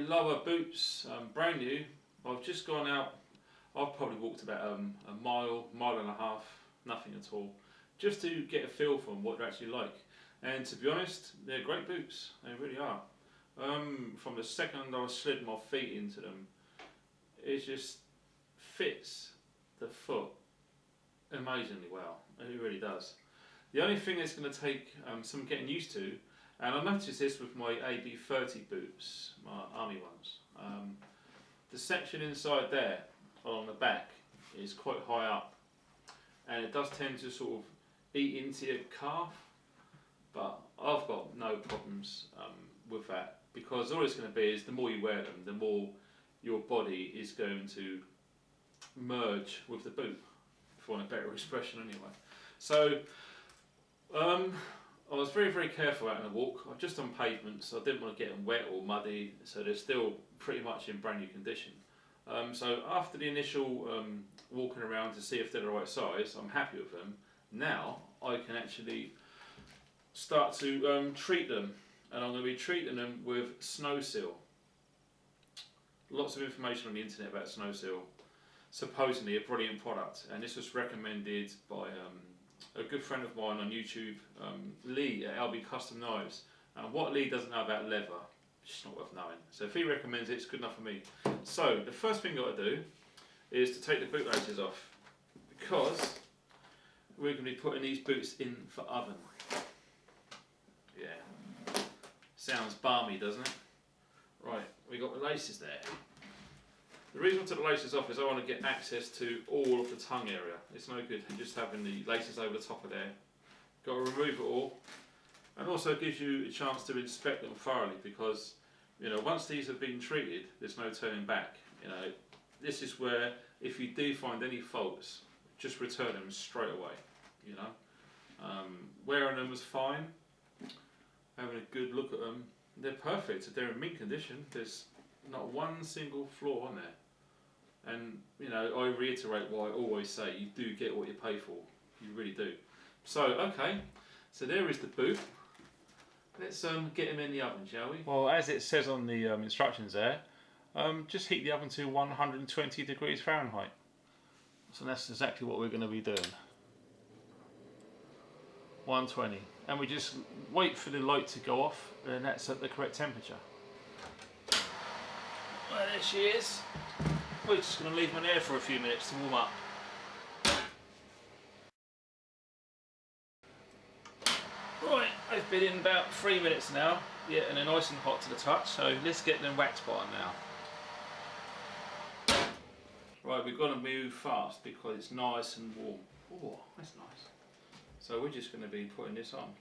Lowa boots, brand new. I've just gone out, I've probably walked about a mile, mile and a half, nothing at all, just to get a feel from what they're actually like. And to be honest, they're great boots, they really are. From the second I slid my feet into them, it just fits the foot amazingly well, it really does. The only thing that's going to take some getting used to, and I noticed this with my AB30 boots, my army ones, the section inside there on the back is quite high up, and it does tend to sort of eat into your calf, but I've got no problems with that, because all it's going to be is the more you wear them, the more your body is going to merge with the boot, if you want a better expression anyway. So I was very, very careful out on the walk. I've just done pavements, so I didn't want to get them wet or muddy, so they're still pretty much in brand new condition. So after the initial walking around to see if they're the right size, I'm happy with them. Now I can actually start to treat them, and I'm going to be treating them with Snow Seal. Lots of information on the internet about Snow Seal. Supposedly a brilliant product, and this was recommended by a good friend of mine on YouTube, Lee at LB Custom Knives. And what Lee doesn't know about leather, it's just not worth knowing. So if he recommends it, it's good enough for me. So the first thing you've got to do is to take the boot laces off, because we're going to be putting these boots in for oven. Yeah, sounds balmy, doesn't it? Right, we got the laces there. The reason I took the laces off is I want to get access to all of the tongue area. It's no good just having the laces over the top of there. Got to remove it all, and also gives you a chance to inspect them thoroughly, because once these have been treated, there's no turning back. This is where if you do find any faults, just return them straight away. Wearing them was fine. Having a good look at them, they're perfect. They're in mint condition. There's not one single flaw on there. And I reiterate what I always say, you do get what you pay for. You really do. So okay, so there is the boot. Let's get them in the oven, shall we? Well, as it says on the instructions there, just heat the oven to 120 degrees Fahrenheit. So that's exactly what we're going to be doing. 120, and we just wait for the light to go off, and that's at the correct temperature. Well, there she is. We're just going to leave them in there for a few minutes to warm up. Right, they've been in about 3 minutes now. Yeah, and they're nice and hot to the touch, so let's get them wax bottom now. Right, we've got to move fast because it's nice and warm. Oh, that's nice. So we're just going to be putting this on.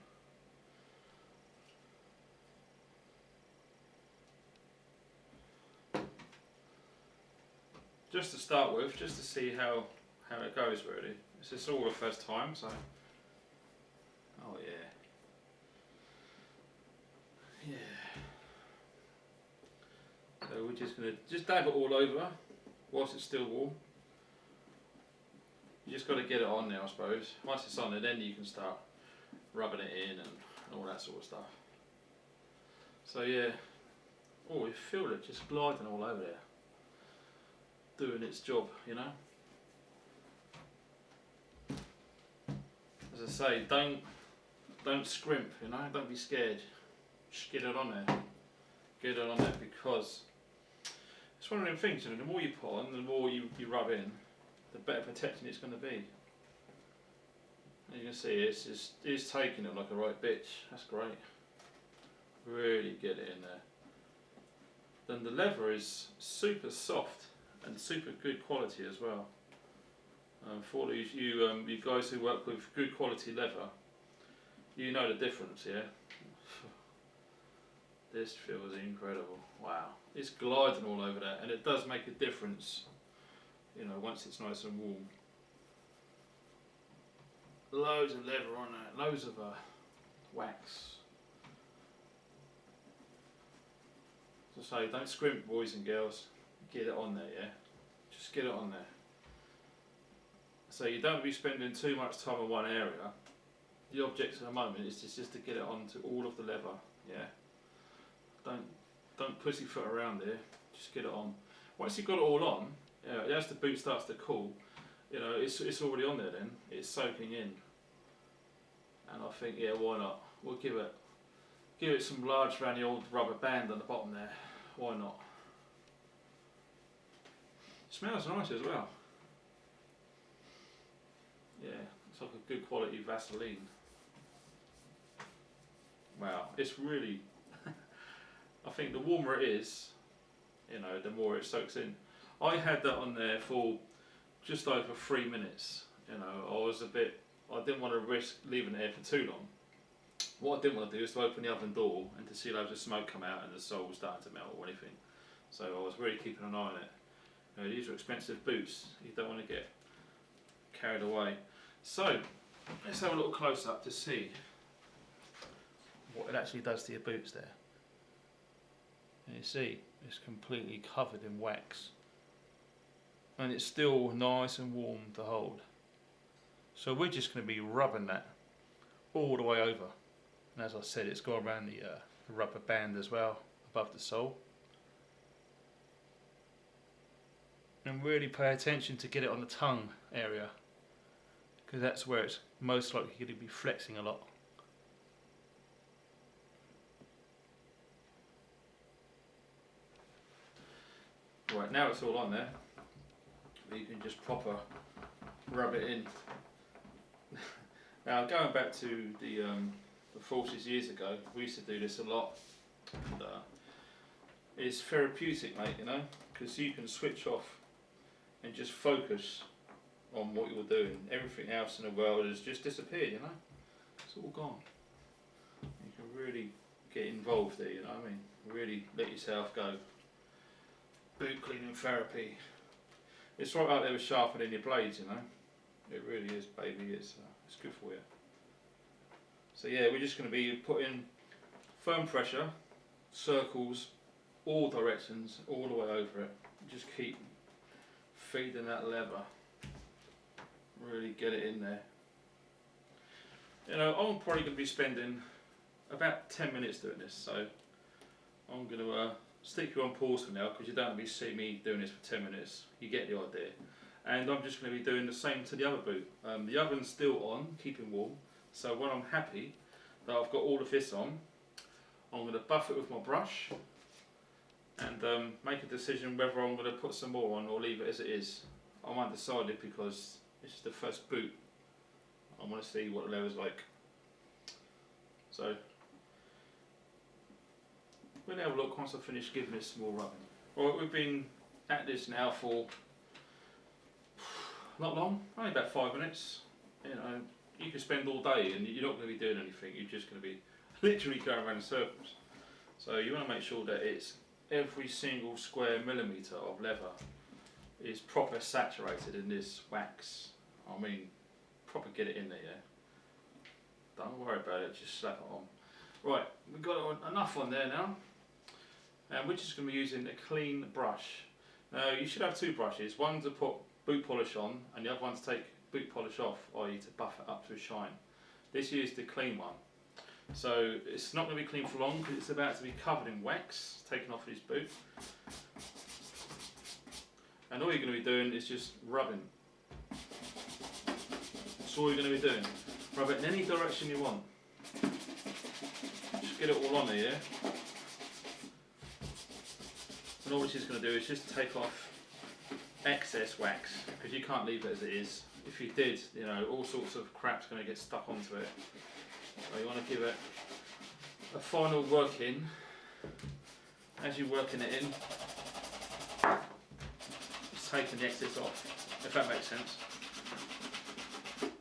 Just to start with, just to see how it goes really. This is all the first time, so. Oh yeah. Yeah. So we're just going to dab it all over whilst it's still warm. You just got to get it on there, I suppose. Once it's on there, then you can start rubbing it in and all that sort of stuff. So yeah. Oh, you feel it just gliding all over there, doing its job, As I say, don't scrimp, don't be scared. Just get it on there. Get it on there, because it's one of them things, the more you put on, the more you rub in, the better protection it's going to be. As you can see, it's taking it like a right bitch. That's great. Really get it in there. Then the leather is super soft and super good quality as well. For you guys who work with good quality leather, you know the difference, yeah? This feels incredible. Wow. It's gliding all over that, and it does make a difference, once it's nice and warm. Loads of leather on that, loads of wax. So say, don't scrimp, boys and girls. Get it on there, yeah? Just get it on there. So you don't be spending too much time in one area. The object at the moment is just to get it onto all of the leather, yeah? don't pussyfoot around there. Just get it on. Once you've got it all on, as the boot starts to cool, you know, it's already on there. Then it's soaking in, and I think, yeah, why not? We'll give it some large around the old rubber band on the bottom there. Why not? Smells nice as well. Yeah, it's like a good quality Vaseline. Wow, it's really. I think the warmer it is, you know, the more it soaks in. I had that on there for just over 3 minutes. You know, I didn't want to risk leaving it there for too long. What I didn't want to do is to open the oven door and to see loads of smoke come out and the sole starting to melt or anything. So I was really keeping an eye on it. You know, these are expensive boots. You don't want to get carried away. So let's have a little close up to see what it actually does to your boots there. And you see, it's completely covered in wax. And it's still nice and warm to hold. So we're just going to be rubbing that all the way over. And as I said, it's got around the rubber band as well, above the sole. And really pay attention to get it on the tongue area, because that's where it's most likely going to be flexing a lot. Right, now it's all on there, you can just proper rub it in. Now, going back to the forces years ago, we used to do this a lot. And, it's therapeutic, mate, you know, because you can switch off and just focus on what you're doing. Everything else in the world has just disappeared, you know. It's all gone. You can really get involved there, you know what I mean. Really let yourself go. Boot cleaning therapy. It's right out there with sharpening your blades, you know. It really is, baby. It's good for you. So yeah, we're just going to be putting firm pressure, circles, all directions, all the way over it. Just keep feeding that lever. Really get it in there. You know, I'm probably going to be spending about 10 minutes doing this, so I'm going to stick you on pause for now, because you don't want to see me doing this for 10 minutes. You get the idea. And I'm just going to be doing the same to the other boot. The oven's still on, keeping warm. So when I'm happy that I've got all of this on, I'm going to buff it with my brush and make a decision whether I'm going to put some more on or leave it as it is. I'm undecided because this is the first boot. I want to see what the leather's like. So we'll have a look once I finish giving this some more rubbing. Right, we've been at this now for not long, only about 5 minutes. You know, you can spend all day and you're not going to be doing anything. You're just going to be literally going around in circles. So you want to make sure that it's every single square millimetre of leather is proper saturated in this wax. I mean, proper get it in there, yeah. Don't worry about it, just slap it on. Right, we've got enough on there now. And we're just going to be using a clean brush. Now, you should have two brushes. One to put boot polish on, and the other one to take boot polish off, i.e. to buff it up to a shine. This is the clean one. So it's not going to be clean for long because it's about to be covered in wax, taken off his boot. And all you're going to be doing is just rubbing. That's all you're going to be doing. Rub it in any direction you want. Just get it all on there, yeah? And all it's just going to do is just take off excess wax, because you can't leave it as it is. If you did, you know, all sorts of crap's going to get stuck onto it. So you want to give it a final work in. As you're working it in, just taking the excess off, if that makes sense.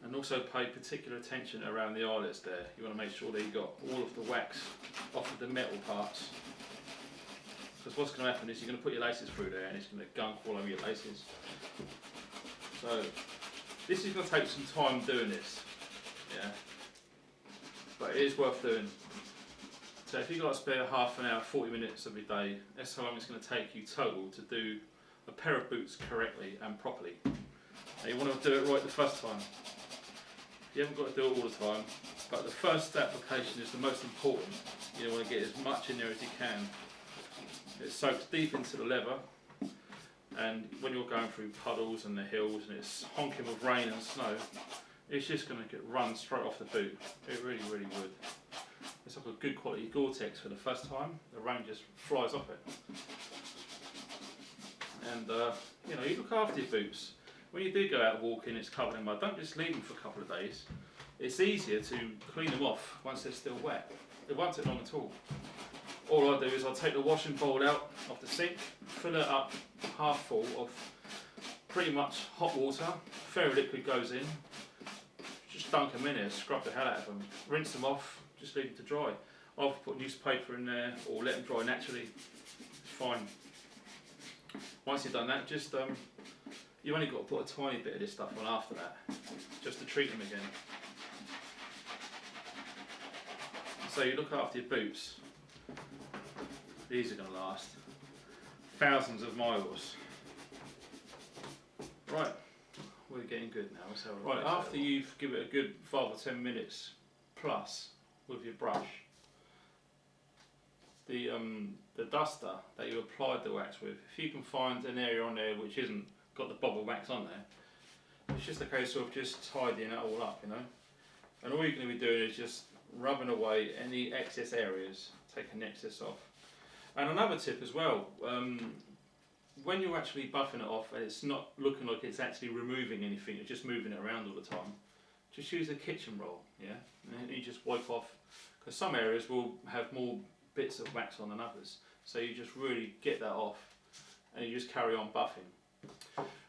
And also pay particular attention around the eyelets there. You want to make sure that you got all of the wax off of the metal parts. Because what's going to happen is you're going to put your laces through there and it's going to gunk all over your laces. So this is going to take some time doing this, yeah, but it is worth doing. So if you've got to spare half an hour, 40 minutes every day, that's how long it's going to take you total to do a pair of boots correctly and properly. Now you want to do it right the first time. You haven't got to do it all the time, but the first application is the most important. You want to get as much in there as you can. it soaks deep into the leather, and when you're going through puddles and the hills and it's honking with rain and snow, it's just going to get run straight off the boot. It really, really would. It's like a good quality Gore-Tex for the first time. The rain just flies off it. And you know, you look after your boots. When you do go out walking, it's covered in mud. Don't just leave them for a couple of days. It's easier to clean them off once they're still wet. It won't take long at all. All I do is I take the washing bowl out of the sink, fill it up half full of pretty much hot water. Fairy liquid goes in. Just dunk them in there, scrub the hell out of them, rinse them off, just leave them to dry. I've put newspaper in there or let them dry naturally. It's fine. Once you've done that, just you've only got to put a tiny bit of this stuff on after that, just to treat them again. So you look after your boots. These are going to last thousands of miles. Right, we're getting good now. So right, after you've given it a good 5 or 10 minutes plus with your brush, the duster that you applied the wax with, if you can find an area on there which isn't got the bobble wax on there, it's just a case of just tidying it all up, you know. And all you're going to be doing is just rubbing away any excess areas, taking the excess off. And another tip as well, when you're actually buffing it off and it's not looking like it's actually removing anything, you're just moving it around all the time, just use a kitchen roll, yeah? And you just wipe off, because some areas will have more bits of wax on than others. So you just really get that off and you just carry on buffing.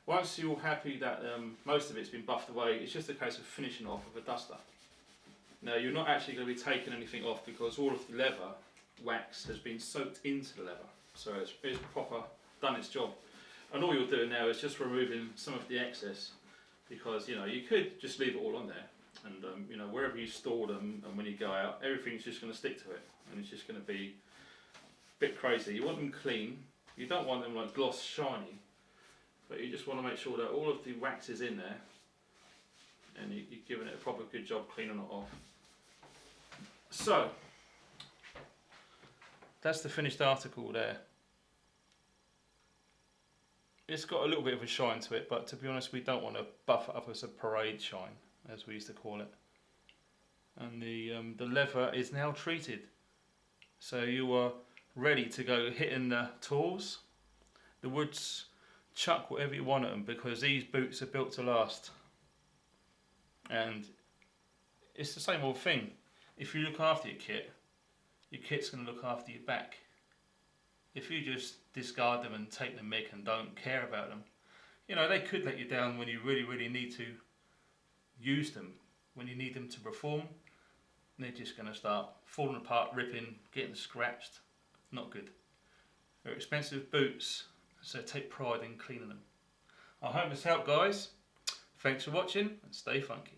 Once you're happy that most of it's been buffed away, it's just a case of finishing off with a duster. Now you're not actually going to be taking anything off because all of the leather wax has been soaked into the leather, so it's proper done its job. And all you're doing now is just removing some of the excess, because you know you could just leave it all on there, and you know, wherever you store them and when you go out, everything's just going to stick to it, and it's just going to be a bit crazy. You want them clean. You don't want them like gloss shiny, but you just want to make sure that all of the wax is in there, and you're giving it a proper good job cleaning it off. So that's the finished article there. It's got a little bit of a shine to it, but to be honest, we don't want to buff it up as a parade shine, as we used to call it. And the leather is now treated, so you are ready to go hitting the tools, the woods, chuck whatever you want at them, because these boots are built to last. And it's the same old thing. If you look after your kit's going to look after your back. If you just discard them and take the mick and don't care about them, you know, they could let you down when you really, really need to use them. When you need them to perform, they're just going to start falling apart, ripping, getting scratched. Not good. They're expensive boots, so take pride in cleaning them. I hope this helped, guys. Thanks for watching and stay funky.